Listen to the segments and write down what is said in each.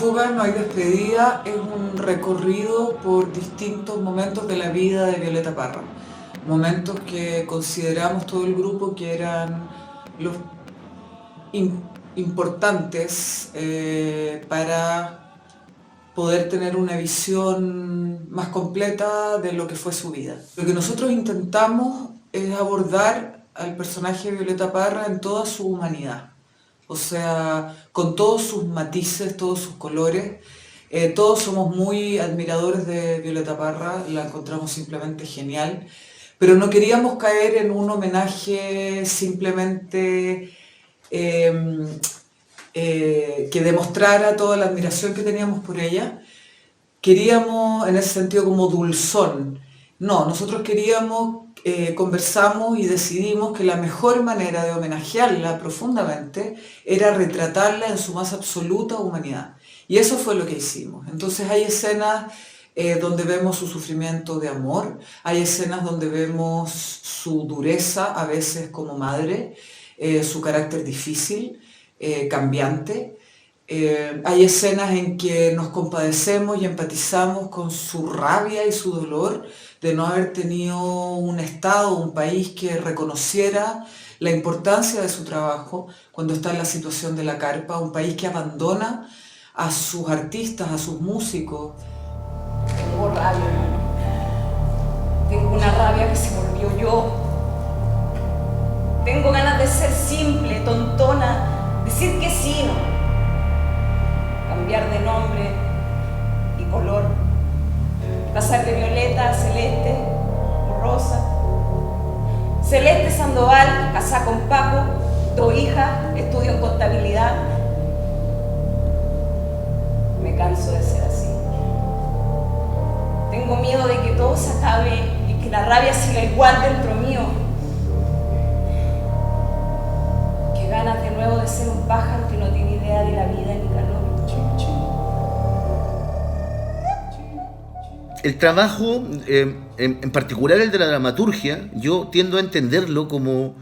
fuga, no hay despedida, es un recorrido por distintos momentos de la vida de Violeta Parra. Momentos que consideramos todo el grupo que eran los importantes para poder tener una visión más completa de lo que fue su vida. Lo que nosotros intentamos es abordar al personaje de Violeta Parra en toda su humanidad. O sea, con todos sus matices, todos sus colores. Todos somos muy admiradores de Violeta Parra, la encontramos simplemente genial, pero no queríamos caer en un homenaje simplemente que demostrara toda la admiración que teníamos por ella. Queríamos, en ese sentido, como dulzón. No, nosotros queríamos, conversamos y decidimos que la mejor manera de homenajearla profundamente era retratarla en su más absoluta humanidad. Y eso fue lo que hicimos. Entonces hay escenas donde vemos su sufrimiento de amor, hay escenas donde vemos su dureza, a veces como madre, su carácter difícil, cambiante. Hay escenas en que nos compadecemos y empatizamos con su rabia y su dolor de no haber tenido un Estado, un país que reconociera la importancia de su trabajo cuando está en la situación de la carpa, un país que abandona a sus artistas, a sus músicos. Tengo rabia, hermano. Tengo una rabia que se volvió yo. Tengo ganas de ser simple, tontona, decir que sí, no. Cambiar de nombre y color, pasar de violeta a celeste o rosa. Celeste Sandoval, casada con Paco, 2 hijas, estudio en contabilidad. Me canso de ser así. Tengo miedo de que todo se acabe y que la rabia siga igual dentro mío. Qué ganas de nuevo de ser un pájaro que no tiene idea de la vida ni calor. El trabajo, en particular el de la dramaturgia, yo tiendo a entenderlo como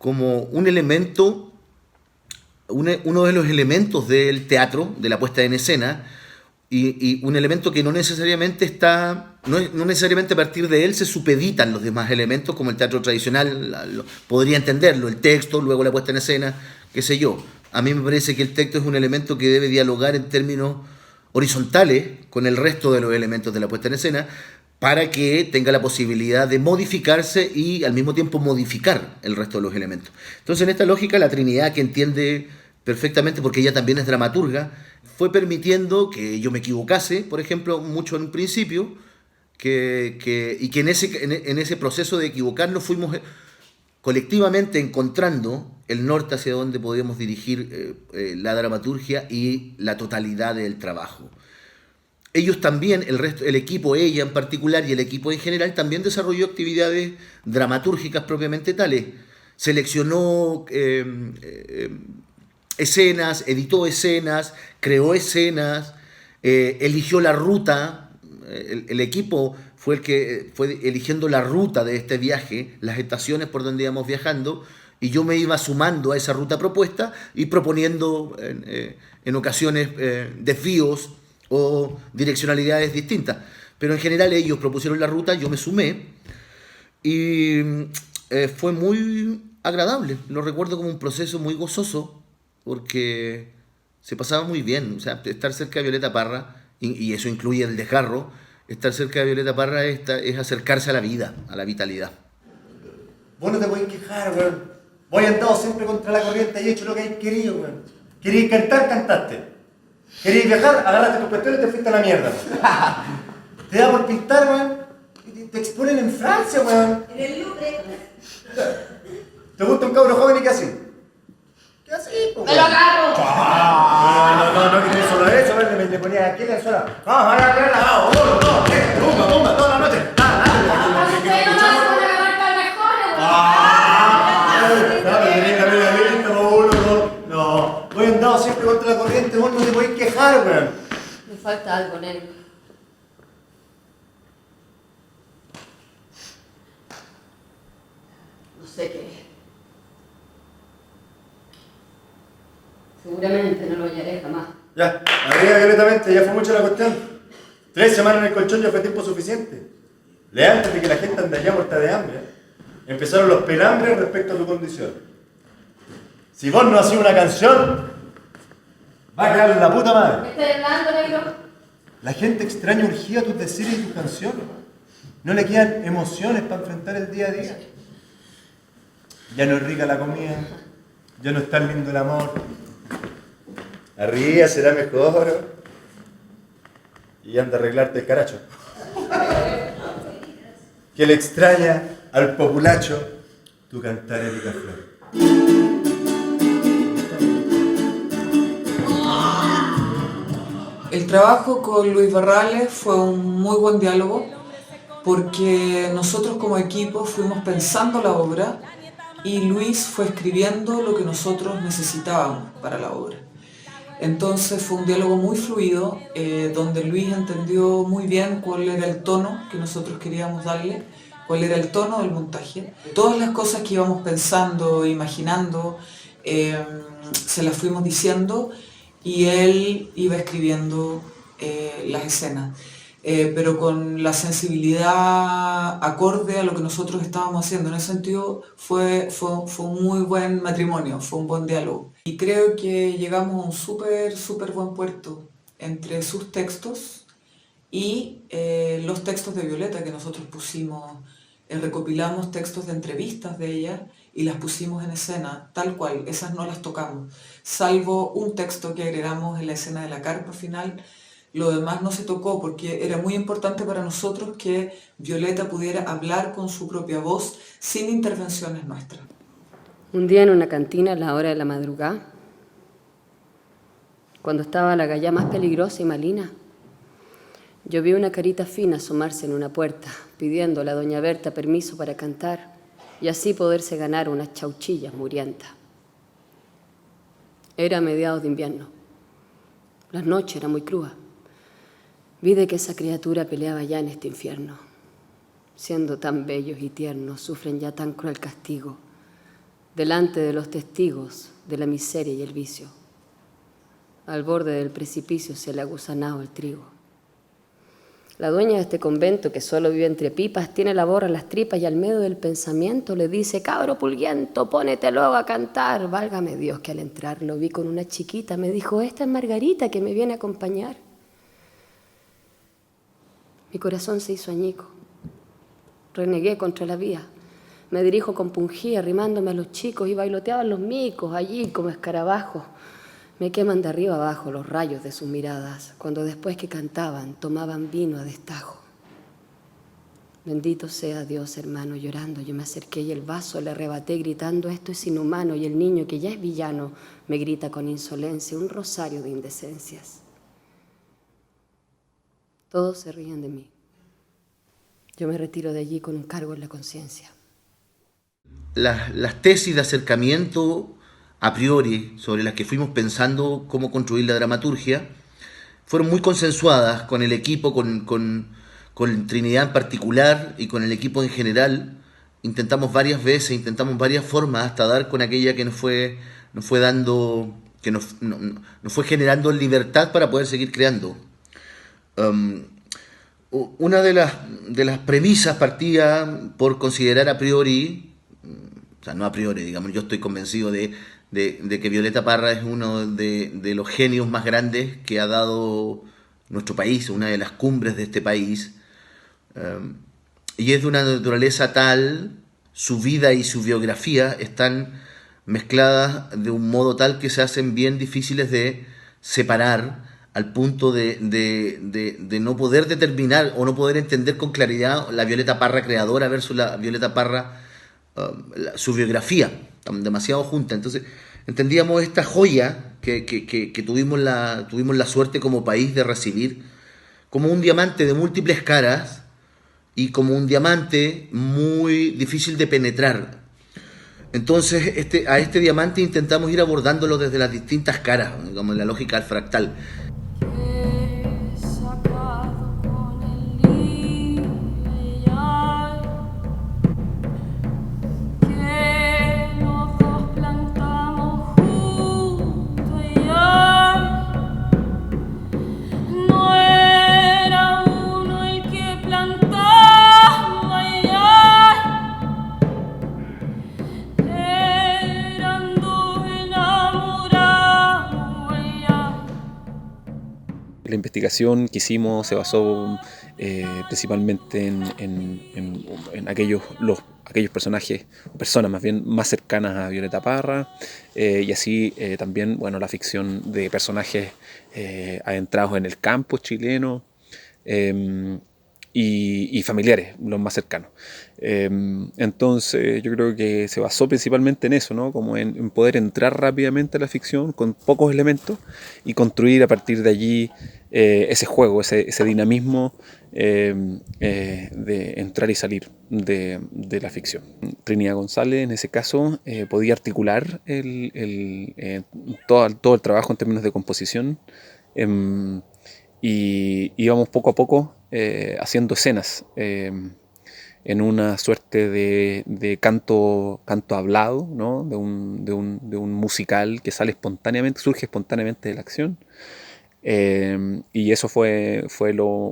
un elemento, uno de los elementos del teatro, de la puesta en escena, y un elemento que no necesariamente no necesariamente a partir de él se supeditan los demás elementos, como el teatro tradicional podría entenderlo, el texto, luego la puesta en escena, qué sé yo. A mí me parece que el texto es un elemento que debe dialogar en términos horizontales con el resto de los elementos de la puesta en escena para que tenga la posibilidad de modificarse y al mismo tiempo modificar el resto de los elementos. Entonces, en esta lógica, la Trinidad, que entiende perfectamente, porque ella también es dramaturga, fue permitiendo que yo me equivocase, por ejemplo, mucho en un principio, y que en ese proceso de equivocarnos fuimos colectivamente encontrando el norte hacia donde podíamos dirigir la dramaturgia y la totalidad del trabajo. Ellos también, el equipo, ella en particular y el equipo en general, también desarrolló actividades dramatúrgicas propiamente tales. Seleccionó escenas, editó escenas, creó escenas, eligió la ruta. El equipo fue el que fue eligiendo la ruta de este viaje, las estaciones por donde íbamos viajando, y yo me iba sumando a esa ruta propuesta y proponiendo en ocasiones desvíos o direccionalidades distintas. Pero en general ellos propusieron la ruta, yo me sumé y fue muy agradable. Lo recuerdo como un proceso muy gozoso porque se pasaba muy bien. O sea, estar cerca de Violeta Parra, y eso incluye el desgarro, estar cerca de Violeta Parra es acercarse a la vida, a la vitalidad. Vos no te podés quejar, weón. Vos has andado siempre contra la corriente y hecho lo que has querido, weón. Querías cantar, cantaste. Querías viajar, agarraste tus cuestiones y te fuiste a la mierda. Te da por pintar, weón, y te exponen en Francia, weón. En el Louvre. ¿Te gusta un cabro joven y qué así? ¿Qué así, po? ¡Me lo agarro! No, que no solo eso, weón, le ponía aquí la sola. Vamos, bomba, toda la noche. ¡Ustedes no me van a agarrar para mejores! No, voy andado siempre contra la corriente, vos no te podés quejar, weón. Me falta algo, Neri. No sé qué es. Seguramente no lo hallaré jamás. Ya, arriba violentamente, ya fue mucho la cuestión. 3 semanas en el colchón ya fue tiempo suficiente. Lea antes de que la gente ande allá muerta de hambre. Empezaron los pelambres respecto a tu condición. Si vos no hacés una canción, va a quedar en la puta madre. ¿Qué estás hablando, negro? La gente extraña urgía tus decires y tus canciones. No le quedan emociones para enfrentar el día a día. Ya no es rica la comida, ya no es tan lindo el amor. Arriba será mejor. Y anda a arreglarte el caracho. Que le extraña al populacho tu cantar Erika Flor. El trabajo con Luis Barrales fue un muy buen diálogo porque nosotros como equipo fuimos pensando la obra y Luis fue escribiendo lo que nosotros necesitábamos para la obra. Entonces fue un diálogo muy fluido, donde Luis entendió muy bien cuál era el tono que nosotros queríamos darle, cuál era el tono del montaje. Todas las cosas que íbamos pensando, imaginando, se las fuimos diciendo y él iba escribiendo las escenas. Pero con la sensibilidad acorde a lo que nosotros estábamos haciendo. En ese sentido fue un muy buen matrimonio, fue un buen diálogo. Y creo que llegamos a un súper buen puerto entre sus textos y los textos de Violeta que nosotros pusimos. Recopilamos textos de entrevistas de ella y las pusimos en escena, tal cual, esas no las tocamos. Salvo un texto que agregamos en la escena de la carpa final. Lo demás no se tocó porque era muy importante para nosotros que Violeta pudiera hablar con su propia voz sin intervenciones nuestras. Un día en una cantina a la hora de la madrugada, cuando estaba la galla más peligrosa y malina, yo vi una carita fina asomarse en una puerta, pidiéndole a doña Berta permiso para cantar y así poderse ganar unas chauchillas murientas. Era mediados de invierno. La noche era muy cruda. Vi de que esa criatura peleaba ya en este infierno. Siendo tan bellos y tiernos, sufren ya tan cruel castigo, delante de los testigos de la miseria y el vicio. Al borde del precipicio se le ha gusanado el trigo. La dueña de este convento, que solo vive entre pipas, tiene la borra en las tripas y al medio del pensamiento le dice: cabro pulguiento, pónete luego a cantar. Válgame Dios que al entrar lo vi con una chiquita, me dijo: esta es Margarita que me viene a acompañar. Mi corazón se hizo añico. Renegué contra la vía. Me dirijo compungida, arrimándome a los chicos y bailoteaban los micos allí como escarabajos. Me queman de arriba abajo los rayos de sus miradas, cuando después que cantaban tomaban vino a destajo. Bendito sea Dios, hermano, llorando yo me acerqué y el vaso le arrebaté gritando: esto es inhumano. Y el niño, que ya es villano, me grita con insolencia un rosario de indecencias. Todos se ríen de mí. Yo me retiro de allí con un cargo en la conciencia. Las tesis de acercamiento a priori sobre las que fuimos pensando cómo construir la dramaturgia fueron muy consensuadas con el equipo, con Trinidad en particular y con el equipo en general. Intentamos varias veces, intentamos varias formas hasta dar con aquella que nos fue dando, que nos fue generando libertad para poder seguir creando. Una de las premisas partía por considerar a priori, o sea, no a priori, digamos, yo estoy convencido de que Violeta Parra es uno de los genios más grandes que ha dado nuestro país, una de las cumbres de este país, y es de una naturaleza tal, su vida y su biografía están mezcladas de un modo tal que se hacen bien difíciles de separar, al punto de no poder determinar o no poder entender con claridad la Violeta Parra creadora versus la Violeta Parra, su biografía, están demasiado juntas. Entonces entendíamos esta joya que tuvimos la suerte como país de recibir, como un diamante de múltiples caras y como un diamante muy difícil de penetrar. Entonces a este diamante intentamos ir abordándolo desde las distintas caras, como en la lógica del fractal. investigación que hicimos se basó principalmente en aquellos personajes, personas más bien más cercanas a Violeta Parra, y así también, bueno, la ficción de personajes adentrados en el campo chileno, y familiares, los más cercanos. Entonces yo creo que se basó principalmente en eso, ¿no? Como en poder entrar rápidamente a la ficción con pocos elementos y construir a partir de allí ese juego, ese dinamismo de entrar y salir de la ficción. Trinidad González en ese caso podía articular todo el trabajo en términos de composición, y íbamos poco a poco haciendo escenas en una suerte de canto hablado, ¿no? de un musical que surge espontáneamente de la acción. Y eso fue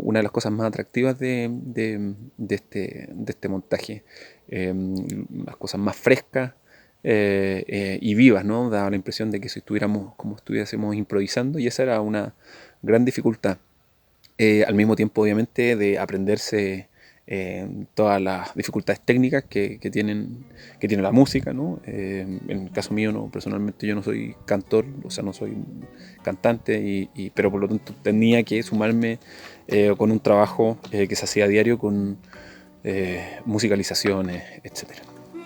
una de las cosas más atractivas de este montaje. Las cosas más frescas y vivas, ¿no? Daba la impresión de que si estuviésemos improvisando, y esa era una gran dificultad. Al mismo tiempo, obviamente, de aprenderse todas las dificultades técnicas que tiene la música, ¿no? En el caso mío, no, personalmente yo no soy cantor, o sea, no soy cantante, pero por lo tanto tenía que sumarme con un trabajo que se hacía a diario con musicalizaciones, etc.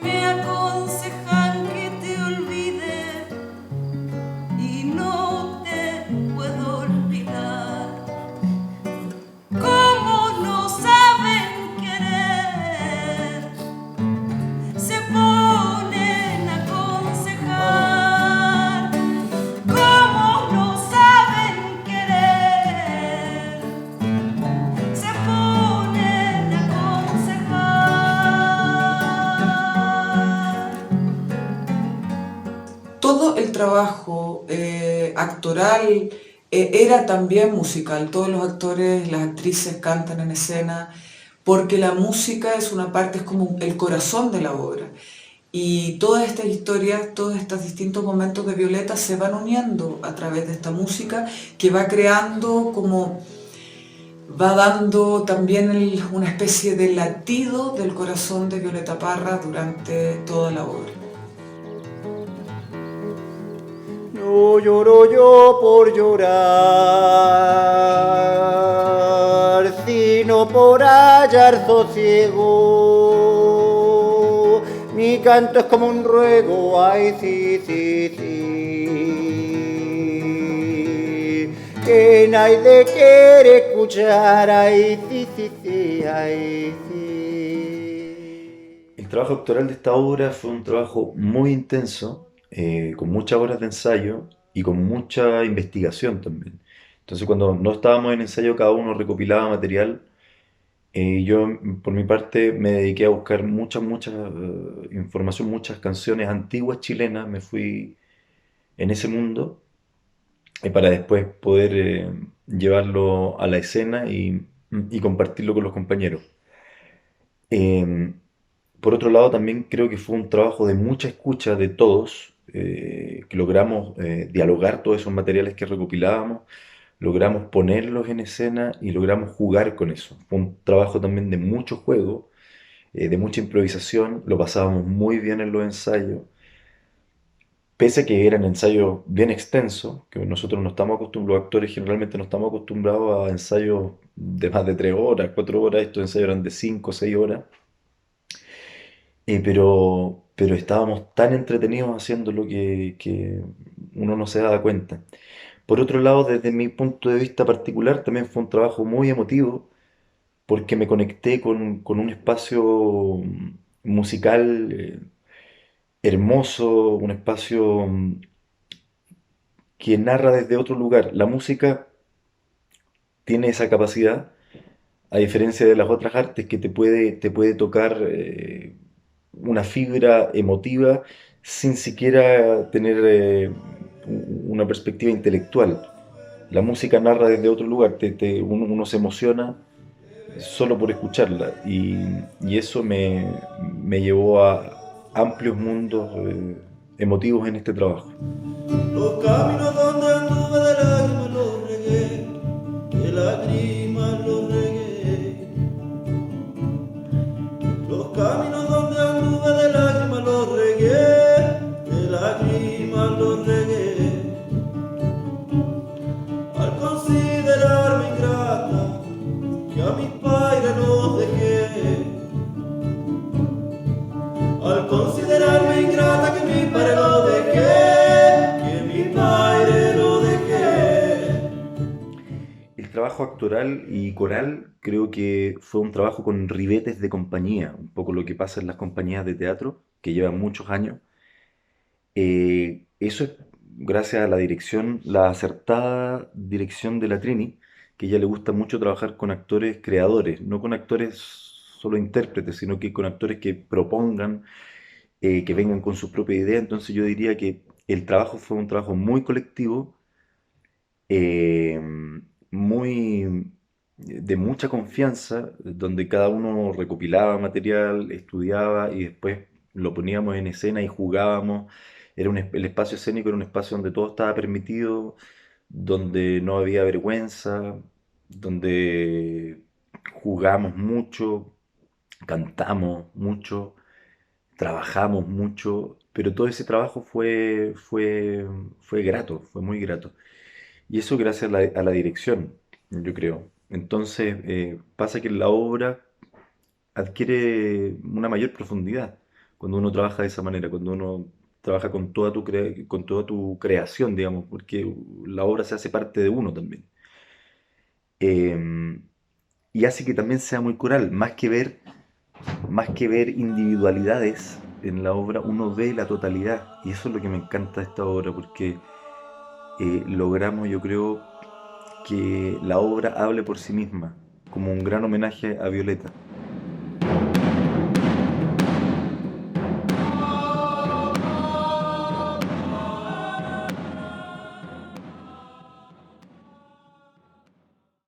Me aconsejan que te olvide y no te puedo olvidar. Como no saben querer, se ponen a aconsejar. Como no saben querer, se ponen a aconsejar. Todo el trabajo actoral era también musical. Todos los actores, las actrices cantan en escena, porque la música es como el corazón de la obra. Y todas estas historias, todos estos distintos momentos de Violeta se van uniendo a través de esta música que va dando también una especie de latido del corazón de Violeta Parra durante toda la obra. No lloro yo por llorar, sino por hallar sosiego. Mi canto es como un ruego, ay sí, sí, sí. Que nadie quiere escuchar, ay sí, sí, sí, ay sí. El trabajo actoral de esta obra fue un trabajo muy intenso, con muchas horas de ensayo y con mucha investigación también. Entonces cuando no estábamos en ensayo, cada uno recopilaba material. Yo por mi parte me dediqué a buscar mucha información, muchas canciones antiguas chilenas, me fui en ese mundo para después poder llevarlo a la escena y compartirlo con los compañeros. Por otro lado, también creo que fue un trabajo de mucha escucha de todos, que logramos dialogar todos esos materiales que recopilábamos, logramos ponerlos en escena y logramos jugar con eso. Fue un trabajo también de mucho juego, de mucha improvisación, lo pasábamos muy bien en los ensayos, pese a que eran ensayos bien extensos, que nosotros no estamos acostumbrados, los actores generalmente no estamos acostumbrados a ensayos de más de 3 horas, 4 horas, estos ensayos eran de 5 o 6 horas. Pero estábamos tan entretenidos haciéndolo que uno no se daba cuenta. Por otro lado, desde mi punto de vista particular, también fue un trabajo muy emotivo, porque me conecté con un espacio musical hermoso, un espacio que narra desde otro lugar. La música tiene esa capacidad, a diferencia de las otras artes, que te puede tocar una fibra emotiva sin siquiera tener una perspectiva intelectual. La música narra desde otro lugar, uno se emociona solo por escucharla, y eso me llevó a amplios mundos emotivos en este trabajo. Los caminos donde anduve de lágrimas los regué, que actoral y coral creo que fue un trabajo con ribetes de compañía, un poco lo que pasa en las compañías de teatro, que llevan muchos años. Eso es gracias a la dirección, la acertada dirección de la Trini, que a ella le gusta mucho trabajar con actores creadores, no con actores solo intérpretes, sino que con actores que propongan, que vengan con su propia idea. Entonces yo diría que el trabajo fue un trabajo muy colectivo, eh, muy de mucha confianza, donde cada uno recopilaba material, estudiaba y después lo poníamos en escena y jugábamos. El espacio escénico era un espacio donde todo estaba permitido, donde no había vergüenza, donde jugamos mucho, cantamos mucho, trabajamos mucho, pero todo ese trabajo fue grato, fue muy grato. Y eso gracias a la dirección, yo creo. Entonces, pasa que la obra adquiere una mayor profundidad cuando uno trabaja de esa manera, cuando uno trabaja con toda con toda tu creación, digamos, porque la obra se hace parte de uno también. Eh, y hace que también sea muy coral, más que ver individualidades en la obra, uno ve la totalidad. Y eso es lo que me encanta de esta obra, porque logramos, yo creo, que la obra hable por sí misma, como un gran homenaje a Violeta.